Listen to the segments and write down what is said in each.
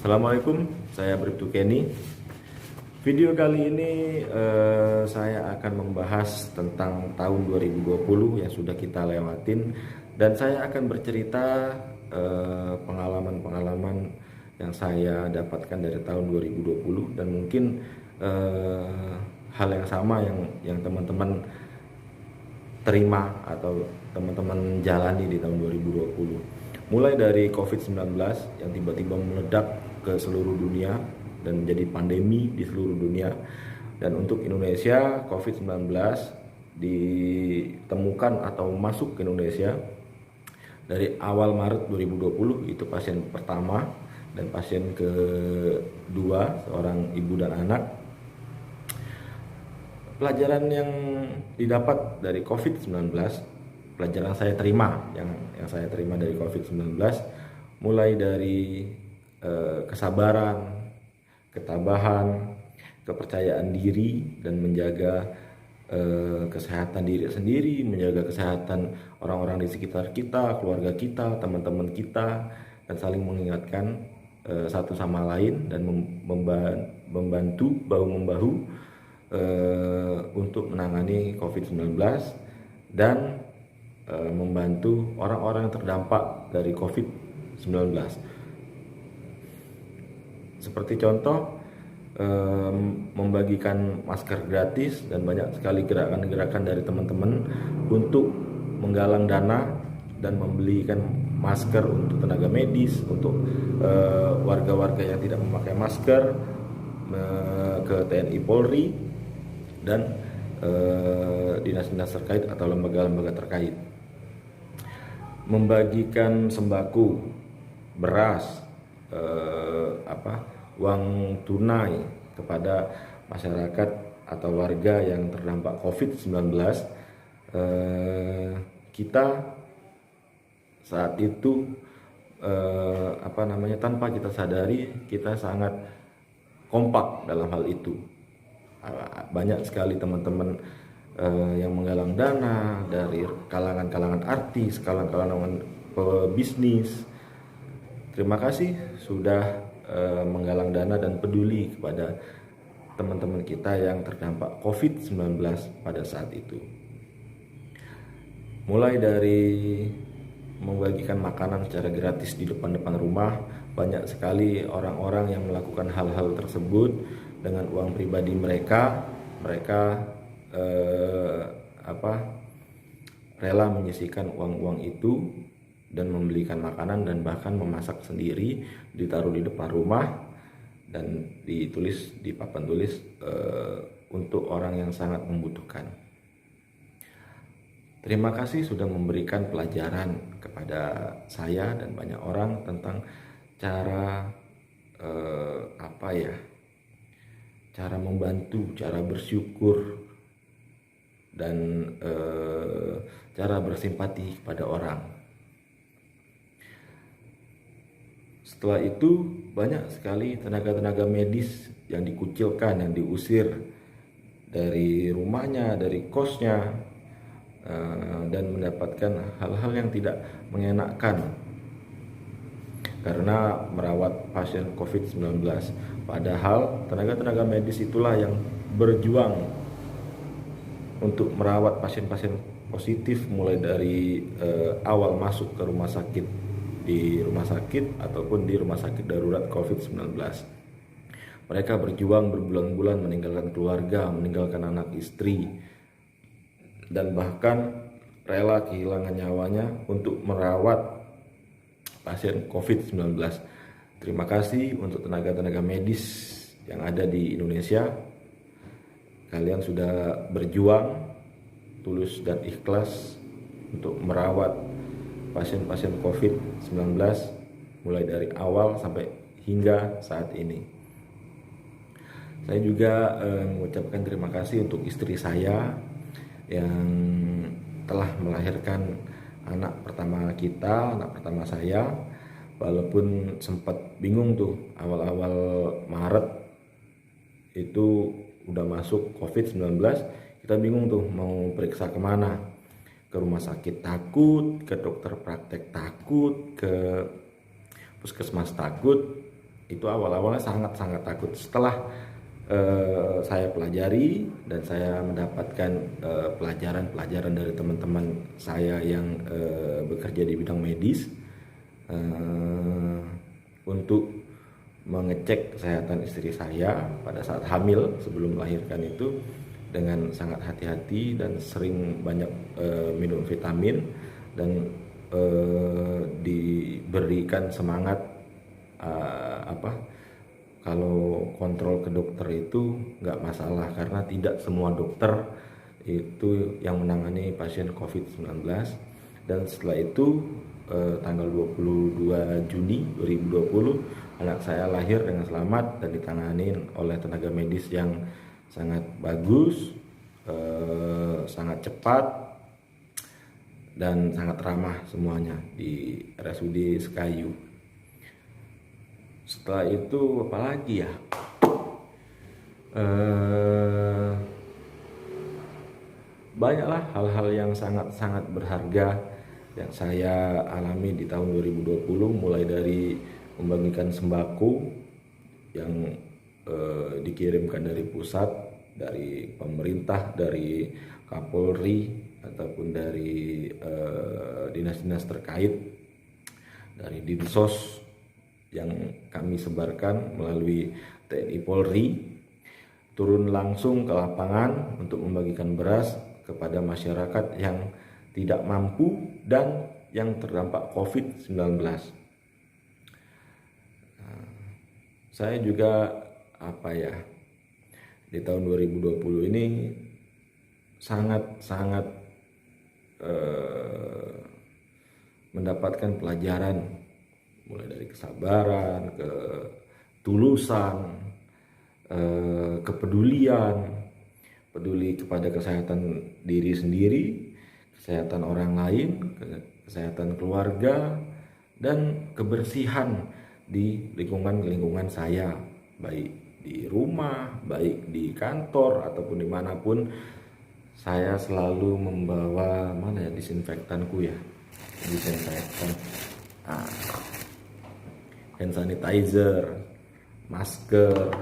Assalamualaikum, saya Bribtu Kenny. Video kali ini saya akan membahas tentang tahun 2020 yang sudah kita lewatin, dan saya akan bercerita pengalaman-pengalaman yang saya dapatkan dari tahun 2020, dan mungkin hal yang sama yang teman-teman terima atau teman-teman jalani di tahun 2020. Mulai dari COVID-19 yang tiba-tiba meledak ke seluruh dunia dan menjadi pandemi di seluruh dunia. Dan untuk Indonesia, COVID-19 ditemukan atau masuk ke Indonesia dari awal Maret 2020, itu pasien pertama, dan pasien kedua seorang ibu dan anak. Pelajaran yang didapat dari COVID-19, pelajaran saya terima yang saya terima dari COVID-19, mulai dari kesabaran, ketabahan, kepercayaan diri, dan menjaga kesehatan diri sendiri, menjaga kesehatan orang-orang di sekitar kita, keluarga kita, teman-teman kita, dan saling mengingatkan satu sama lain, dan membantu bahu-membahu untuk menangani COVID-19 dan membantu orang-orang yang terdampak dari COVID-19. Seperti contoh, membagikan masker gratis, dan banyak sekali gerakan-gerakan dari teman-teman untuk menggalang dana dan membelikan masker untuk tenaga medis, untuk warga-warga yang tidak memakai masker, ke TNI Polri dan dinas-dinas terkait atau lembaga-lembaga terkait. Membagikan sembako, beras, uang tunai kepada masyarakat atau warga yang terdampak COVID-19. Kita saat itu tanpa kita sadari, kita sangat kompak dalam hal itu. Banyak sekali teman-teman yang menggalang dana dari kalangan-kalangan artis, kalangan-kalangan pebisnis. Terima kasih sudah menggalang dana dan peduli kepada teman-teman kita yang terdampak COVID-19 pada saat itu. Mulai dari membagikan makanan secara gratis di depan-depan rumah, banyak sekali orang-orang yang melakukan hal-hal tersebut dengan uang pribadi mereka. Mereka rela menyisihkan uang-uang itu dan membelikan makanan, dan bahkan memasak sendiri, ditaruh di depan rumah dan ditulis di papan tulis untuk orang yang sangat membutuhkan. Terima kasih sudah memberikan pelajaran kepada saya dan banyak orang tentang cara cara membantu, cara bersyukur, dan cara bersimpati kepada orang. Setelah itu banyak sekali tenaga-tenaga medis yang dikucilkan, yang diusir dari rumahnya, dari kosnya, dan mendapatkan hal-hal yang tidak mengenakan karena merawat pasien COVID-19. Padahal tenaga-tenaga medis itulah yang berjuang untuk merawat pasien-pasien positif, mulai dari awal masuk ke rumah sakit, di rumah sakit ataupun di rumah sakit darurat COVID-19. Mereka berjuang berbulan-bulan, meninggalkan keluarga, meninggalkan anak istri, dan bahkan rela kehilangan nyawanya untuk merawat pasien COVID-19. Terima kasih untuk tenaga-tenaga medis yang ada di Indonesia. Kalian sudah berjuang tulus dan ikhlas untuk merawat pasien-pasien COVID-19 mulai dari awal sampai hingga saat ini. Saya juga mengucapkan terima kasih untuk istri saya yang telah melahirkan anak pertama kita, anak pertama saya. Walaupun sempat bingung tuh awal-awal Maret itu udah masuk COVID-19, kita bingung tuh mau periksa kemana. Ke rumah sakit takut, ke dokter praktek takut, ke puskesmas takut. Itu awal-awalnya sangat-sangat takut. Setelah saya pelajari dan saya mendapatkan pelajaran-pelajaran dari teman-teman saya yang bekerja di bidang medis untuk mengecek kesehatan istri saya pada saat hamil sebelum melahirkan itu dengan sangat hati-hati dan sering banyak minum vitamin dan diberikan semangat kalau kontrol ke dokter itu nggak masalah, karena tidak semua dokter itu yang menangani pasien COVID-19. Dan setelah itu tanggal 22 Juni 2020 anak saya lahir dengan selamat dan ditangani oleh tenaga medis yang sangat bagus, sangat cepat dan sangat ramah semuanya di RSUD Sekayu. Setelah itu apalagi ya, banyaklah hal-hal yang sangat-sangat berharga yang saya alami di tahun 2020, mulai dari membagikan sembako yang dikirimkan dari pusat, dari pemerintah, dari Kapolri ataupun dari dinas-dinas terkait, dari Dinsos yang kami sebarkan melalui TNI Polri, turun langsung ke lapangan untuk membagikan beras kepada masyarakat yang tidak mampu dan yang terdampak COVID-19. Saya juga di tahun 2020 ini sangat mendapatkan pelajaran, mulai dari kesabaran, ketulusan, kepedulian, peduli kepada kesehatan diri sendiri, kesehatan orang lain, kesehatan keluarga, dan kebersihan di lingkungan saya, baik di rumah, baik di kantor ataupun dimanapun. Saya selalu membawa disinfektanku ya, disinfektan, hand sanitizer, masker,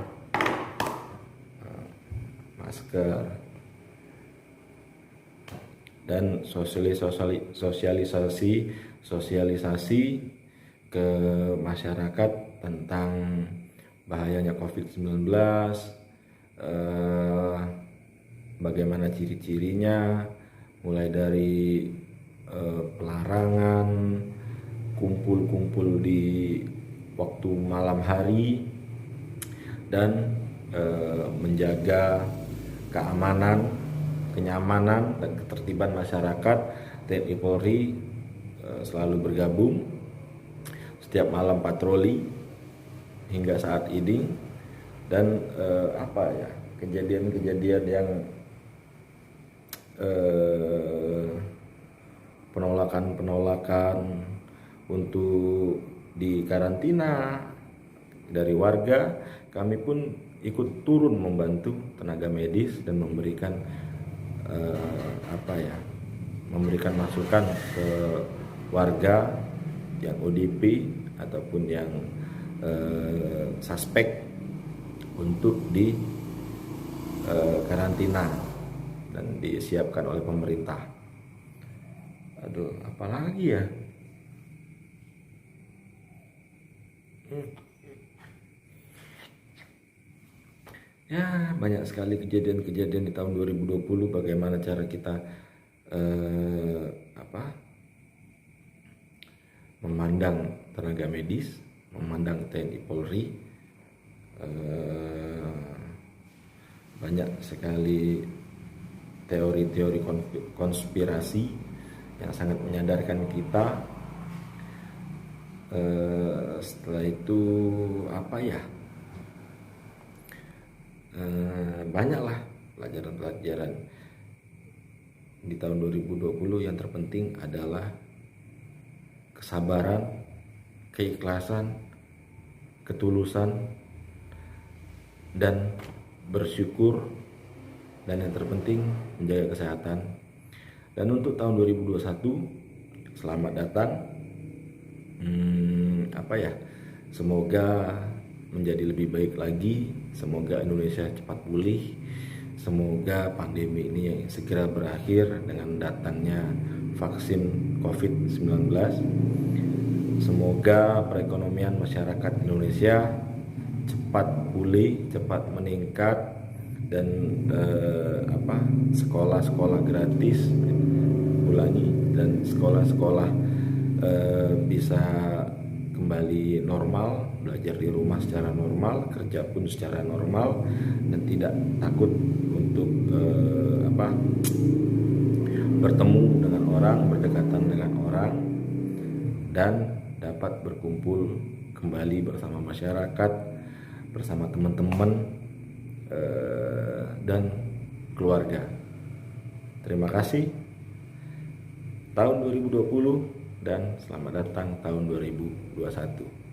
dan sosialisasi ke masyarakat tentang bahayanya COVID-19, bagaimana ciri-cirinya, mulai dari pelarangan kumpul-kumpul di waktu malam hari, dan menjaga keamanan, kenyamanan, dan ketertiban masyarakat. TNI Polri selalu bergabung setiap malam patroli hingga saat ini. Dan kejadian-kejadian yang penolakan untuk di karantina dari warga, kami pun ikut turun membantu tenaga medis dan memberikan memberikan masukan ke warga yang ODP ataupun yang suspek untuk di karantina dan disiapkan oleh pemerintah. Apalagi ya? Ya, banyak sekali kejadian-kejadian di tahun 2020. Bagaimana cara kita memandang tenaga medis, memandang TNI Polri. Banyak sekali teori-teori konspirasi yang sangat menyadarkan kita. Setelah itu banyaklah pelajaran-pelajaran di tahun 2020. Yang terpenting adalah kesabaran, keikhlasan, ketulusan, dan bersyukur, dan yang terpenting menjaga kesehatan. Dan untuk tahun 2021, selamat datang. Semoga menjadi lebih baik lagi. Semoga Indonesia cepat pulih. Semoga pandemi ini segera berakhir dengan datangnya vaksin COVID-19. Semoga perekonomian masyarakat Indonesia cepat pulih, cepat meningkat, dan sekolah-sekolah gratis ulangi, dan sekolah-sekolah bisa kembali normal, belajar di rumah secara normal, kerja pun secara normal, dan tidak takut untuk bertemu dengan orang, berdekatan dengan orang, dan dapat berkumpul kembali bersama masyarakat, bersama teman-teman dan keluarga. Terima kasih. Tahun 2020 dan selamat datang tahun 2021.